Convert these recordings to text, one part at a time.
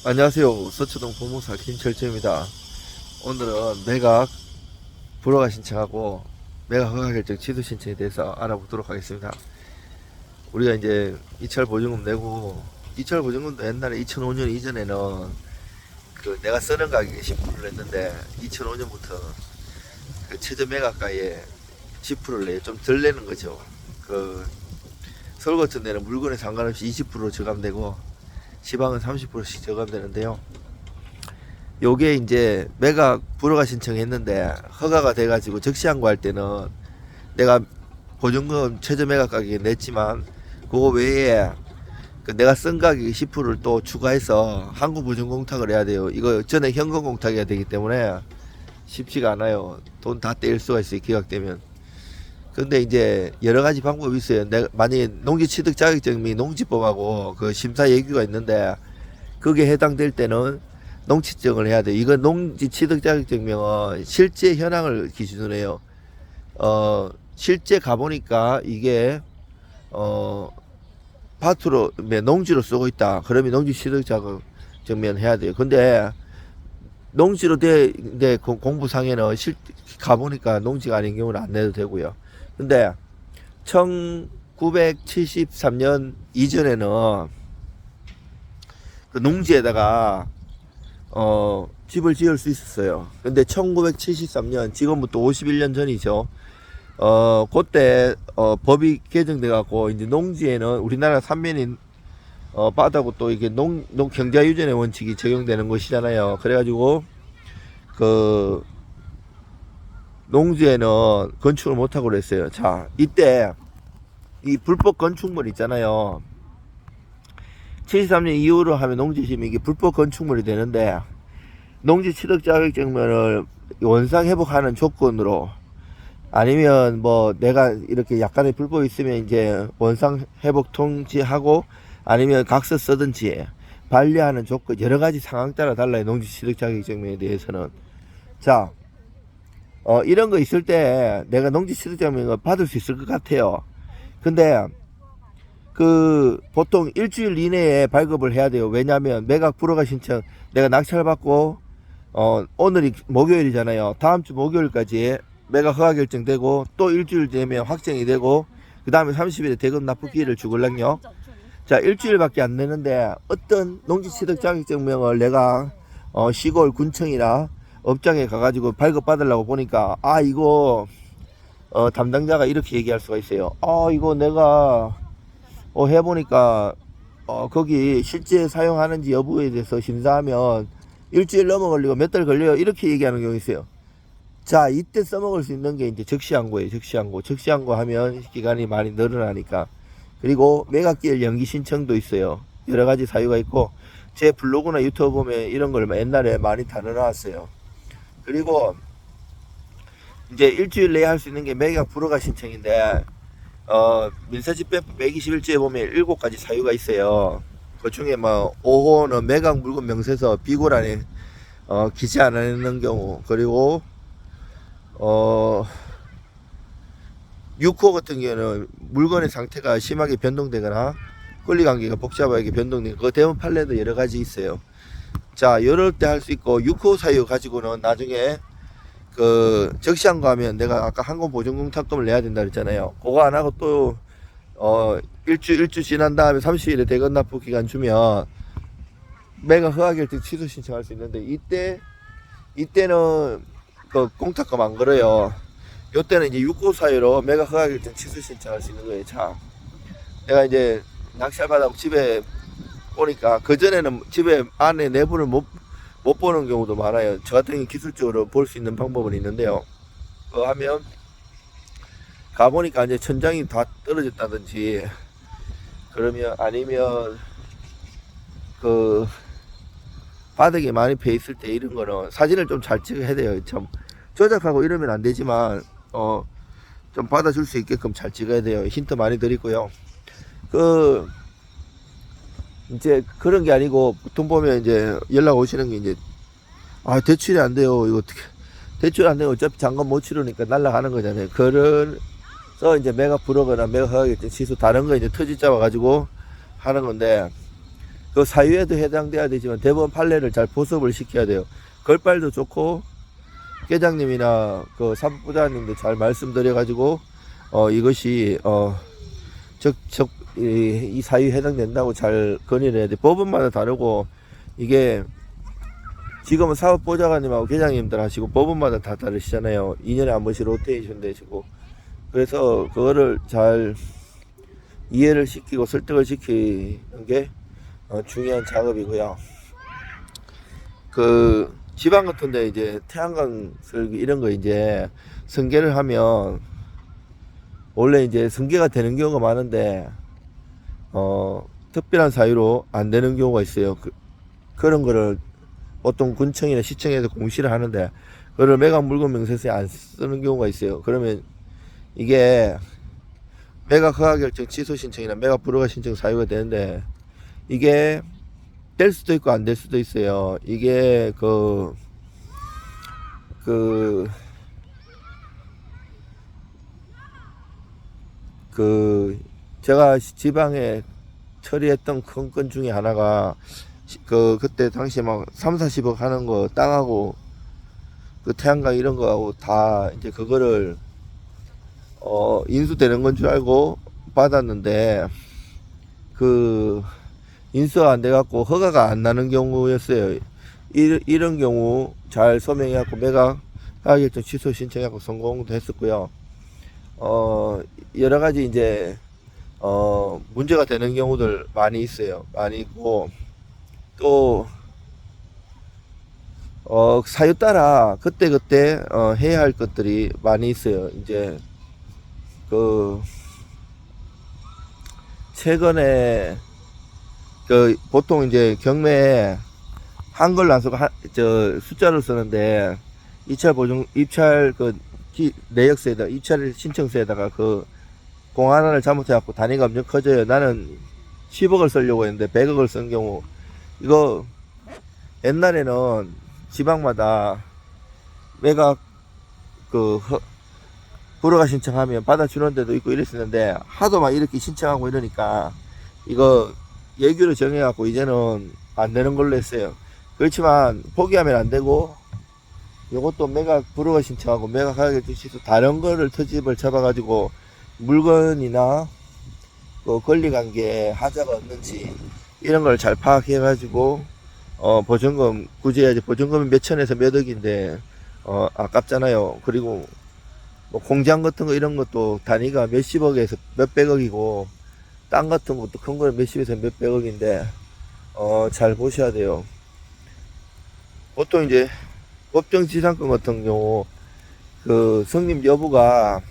안녕하세요. 서초동 부동산 김철주입니다. 오늘은 매각 불허가 신청하고 매각 허가 결정 취소 신청에 대해서 알아보도록 하겠습니다. 우리가 이제 이철 보증금 내고, 이철 보증금도 옛날에 2005년 이전에는 그 내가 쓰는 가격에 10%를 냈는데 2005년부터 그 최저 매각가에 10%를 내요. 좀 덜 내는 거죠. 그 서울 같은 데는 물건에 상관없이 20% 저감되고 지방은 30%씩 저감되는데요. 요게 이제 매각 불허가 신청했는데 허가가 돼가지고 적시항고할 때는 내가 보증금 최저 매각 가격에 냈지만 그거 외에 그 내가 쓴 가격에 10%를 또 추가해서 항고 보증 공탁을 해야 돼요. 이거 전에 현금 공탁해야 되기 때문에 쉽지가 않아요. 돈 다 떼일 수가 있어요, 기각되면. 근데 이제 여러 가지 방법이 있어요. 내가 만약에 농지 취득 자격증 및 농지법하고 그 심사 예규가 있는데 그게 해당될 때는 농취증을 해야 돼요. 이건 농지 취득 자격증명은 실제 현황을 기준으로 해요. 실제 가보니까 이게 밭으로 농지로 쓰고 있다. 그러면 농지 취득 자격증명 해야 돼요. 근데 농지로 돼 공부상에는 가보니까 농지가 아닌 경우는 안 내도 되고요. 근데 1973년 이전에는 그 농지에다가 집을 지을 수 있었어요. 근데 1973년, 지금부터 51년 전이죠. 그때 법이 개정돼 갖고 이제 농지에는 우리나라 삼면인 바다고 또 이게 농 경자유전의 원칙이 적용되는 것이잖아요. 그래가지고 그 농지에는 건축을 못하고 그랬어요. 자, 이때 이 불법 건축물 있잖아요. 73년 이후로 하면 농지 지으면 이게 불법 건축물이 되는데 농지 취득 자격증명을 원상 회복하는 조건으로 아니면 뭐 내가 이렇게 약간의 불법이 있으면 이제 원상 회복 통지하고 아니면 각서 쓰든지 반려하는 조건 여러 가지 상황 따라 달라요. 농지 취득 자격증명에 대해서는. 자, 이런 거 있을 때 내가 농지 취득 자격증명을 받을 수 있을 것 같아요. 근데 그 보통 일주일 이내에 발급을 해야 돼요. 왜냐하면 매각 불허가 신청 내가 낙찰받고 오늘이 목요일이잖아요. 다음 주 목요일까지 매각 허가 결정되고 또 일주일 되면 확정이 되고 그 다음에 30일에 대금 납부 기회를 주걸랑요. 자, 일주일밖에 안 되는데 어떤 농지 취득 자격증명을 내가 시골 군청이나 업장에 가가지고 발급받으려고 보니까 이거 담당자가 이렇게 얘기할 수가 있어요. 이거 내가 해보니까 거기 실제 사용하는지 여부에 대해서 심사하면 일주일 넘어 걸리고 몇 달 걸려요. 이렇게 얘기하는 경우 있어요. 자, 이때 써먹을 수 있는 게 이제 적시항고예요. 적시항고 하면 기간이 많이 늘어나니까. 그리고 매각기일 연기 신청도 있어요. 여러 가지 사유가 있고 제 블로그나 유튜브 보면 이런 걸 옛날에 많이 다뤄놨어요. 그리고 이제 일주일 내에 할 수 있는 게 매각 불허가 신청인데 민사집행법 121조에 보면 7가지 사유가 있어요. 그 중에 뭐 5호는 매각 물건 명세서 비고란에 기재 안 하는 경우, 그리고 6호 같은 경우는 물건의 상태가 심하게 변동되거나 권리관계가 복잡하게 변동되고 그 대원 판례도 여러 가지 있어요. 자, 이럴 때 할 수 있고 6호 사유 가지고는 나중에 그 적시항고 하면 내가 아까 항고 보증금 탁금을 내야 된다 그랬잖아요. 그거 안 하고 또 일주 지난 다음에 30일에 대금 납부 기간 주면 매각 허가 결정 취소 신청할 수 있는데 이때는 그 공탁금 안 걸어요. 요때는 이제 6호 사유로 매각 허가 결정 취소 신청할 수 있는 거예요. 자, 내가 이제 낙찰 받아고 집에 오니까 그전에는 집에 안에 내부를 못 보는 경우도 많아요. 저 같은 경우 기술적으로 볼 수 있는 방법은 있는데요. 그거 하면 가보니까 이제 천장이 다 떨어졌다든지 그러면 아니면 그 바닥에 많이 배 있을 때 이런 거는 사진을 좀 잘 찍어야 돼요. 참 조작하고 이러면 안 되지만 좀 받아줄 수 있게끔 잘 찍어야 돼요. 힌트 많이 드리고요. 이제 그런 게 아니고 보통 보면 이제 연락 오시는 게 이제 대출이 안 돼요. 이거 어떻게 대출 안 되면 어차피 잔금 못 치르니까 날라가는 거잖아요. 그래서 이제 매각 불허거나 매각 허가 결정 취소 다른 거 이제 터질 잡아 가지고 하는 건데 그 사유에도 해당돼야 되지만 대법원 판례를 잘 보습을 시켜야 돼요. 걸발도 좋고 계장님이나 그 사법부장님도 잘 말씀드려가지고 이것이 이 사유에 해당된다고 잘 건의를 해야 돼. 법원마다 다르고 이게 지금은 사법보좌관님하고 계장님들 하시고 법원마다 다 다르시잖아요. 2년에 한 번씩 로테이션 되시고 그래서 그거를 잘 이해를 시키고 설득을 시키는 게 중요한 작업이고요. 그 지방 같은데 이제 태양광 설비 이런 거 이제 승계를 하면 원래 이제 승계가 되는 경우가 많은데 특별한 사유로 안 되는 경우가 있어요. 그런 거를 보통 군청이나 시청에서 공시를 하는데 그걸 매각 물건 명세서에 안 쓰는 경우가 있어요. 그러면 이게 매각 허가 결정 취소 신청이나 매각 불허가 신청 사유가 되는데 이게 될 수도 있고 안 될 수도 있어요. 이게 제가 지방에 처리했던 큰 건 중에 하나가 그때 당시에 막 3, 40억 하는 거 땅하고 그 태양광 이런 거하고 다 이제 그거를 인수되는 건 줄 알고 받았는데 인수가 안 돼갖고 허가가 안 나는 경우였어요. 이런 경우 잘 소명해갖고 매각 허가결정 취소 신청해갖고 성공도 했었고요. 여러 가지 이제 문제가 되는 경우들 많이 있어요. 많이 있고 또 사유 따라 그때그때 해야 할 것들이 많이 있어요. 이제 최근에 보통 이제 경매에 한글로 안 쓰고 숫자를 쓰는데 입찰 내역서에다 입찰 신청서에다가 공 하나를 잘못해갖고 단위가 엄청 커져요. 나는 10억을 쓰려고 했는데 100억을 쓴 경우 이거 옛날에는 지방마다 매각 불허가 신청하면 받아주는 데도 있고 이랬었는데 하도 막 이렇게 신청하고 이러니까 이거 예규를 정해갖고 이제는 안 되는 걸로 했어요. 그렇지만 포기하면 안 되고 요것도 매각 불허가 신청하고 매각 허가결정 취소 다른 거를 터집을 잡아가지고 물건이나 권리관계에 하자가 없는지 이런 걸 잘 파악해가지고 보증금 구제해야지. 보증금이 몇천에서 몇 억인데 아깝잖아요. 그리고 뭐 공장 같은 거 이런 것도 단위가 몇십억에서 몇백억이고 땅 같은 것도 큰 거는 몇십에서 몇백억인데 잘 보셔야 돼요. 보통 이제 법정지상권 같은 경우 성립 여부가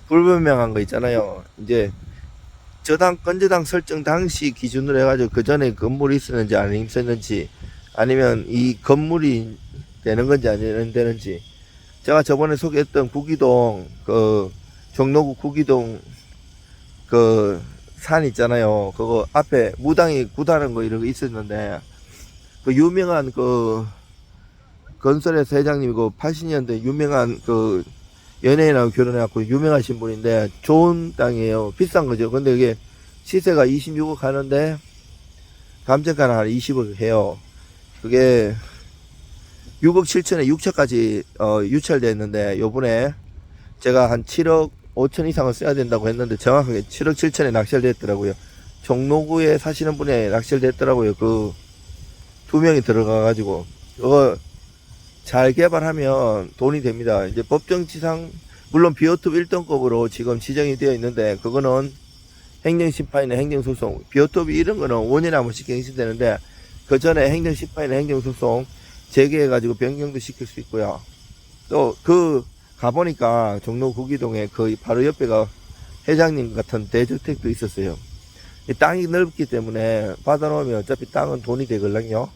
불분명한 거 있잖아요. 이제 건저당 설정 당시 기준으로 해가지고 그 전에 건물이 있었는지 안 있었는지 아니면 이 건물이 되는 건지 안 되는지 제가 저번에 소개했던 구기동 종로구 구기동 산 있잖아요. 그거 앞에 무당이 구다는 거 이런 거 있었는데 유명한 건설회사 회장님이고 80년대 유명한 연예인하고 결혼해갖고 유명하신 분인데 좋은 땅이에요. 비싼 거죠. 근데 이게 시세가 26억 하는데 감정가는 한 20억 해요. 그게 6억 7천에 6천까지 유찰됐는데 요번에 제가 한 7억 5천 이상을 써야 된다고 했는데 정확하게 7억 7천에 낙찰됐더라고요. 종로구에 사시는 분에 낙찰됐더라고요. 두 명이 들어가가지고 그거 잘 개발하면 돈이 됩니다. 이제 법정지상 물론 비오톱 1등급으로 지금 지정이 되어 있는데 그거는 행정심판이나 행정소송 비오톱이 이런 거는 5년에 한 번씩 갱신되는데 그 전에 행정심판이나 행정소송 재개해가지고 변경도 시킬 수 있고요. 또 가보니까 종로 구기동에 거의 바로 옆에가 회장님 같은 대저택도 있었어요. 이 땅이 넓기 때문에 받아놓으면 어차피 땅은 돈이 되걸랑요.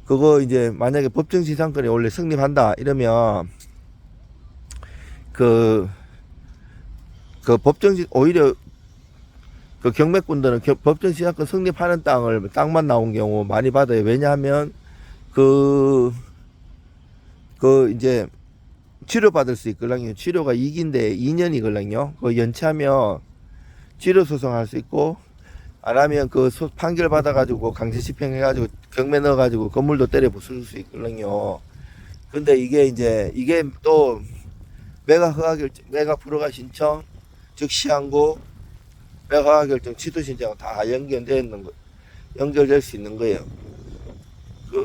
그거 이제 만약에 법정지상권이 원래 성립한다 이러면 오히려 경매꾼들은 법정지상권 성립하는 땅만 나온 경우 많이 받아요. 왜냐하면 이제 치료받을 수 있걸랑요. 치료가 2기인데 2년이걸랑요. 연체하면 치료 소송할 수 있고 안 하면 그 판결 받아가지고 강제 집행해가지고 경매 넣어가지고 건물도 때려 부술 수 있거든요. 근데 이게 또 매각 허가 결정, 매각 불허가 신청, 즉시 항고, 매각 허가 결정, 취소 신청 다 연결될 수 있는 거예요.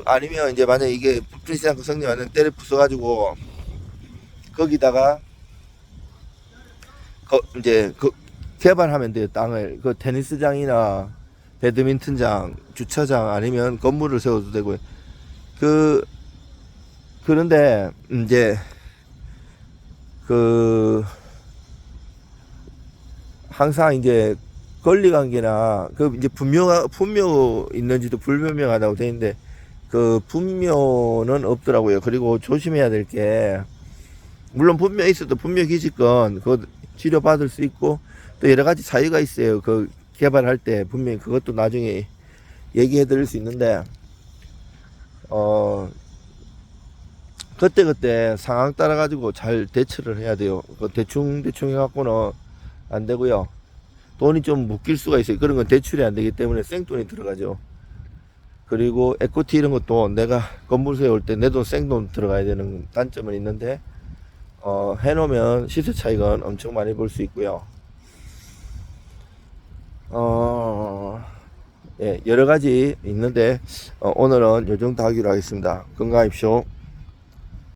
아니면 이제 만약 이게 불필요한 성립하는 때려 부숴가지고 거기다가 이제 개발하면 돼요. 땅을 테니스장이나 배드민턴장, 주차장 아니면 건물을 세워도 되고요. 그런데 이제 항상 이제 권리관계나 이제 분묘 있는지도 불분명하다고 돼 있는데 분묘는 없더라고요. 그리고 조심해야 될 게 물론 분묘 있어도 분묘 기지권 그거 치료받을 수 있고 또 여러 가지 사유가 있어요. 개발할 때 분명히 그것도 나중에 얘기해 드릴 수 있는데 그때 상황 따라 가지고 잘 대처를 해야 돼요. 대충 해갖고는 안 되고요. 돈이 좀 묶일 수가 있어요. 그런 건 대출이 안 되기 때문에 생돈이 들어가죠. 그리고 에코티 이런 것도 내가 건물 세울 때 내 돈 생돈 들어가야 되는 단점은 있는데 해놓으면 시세 차익은 엄청 많이 볼 수 있고요. 예, 여러 가지 있는데 오늘은 요 정도 하기로 하겠습니다. 건강하십시오.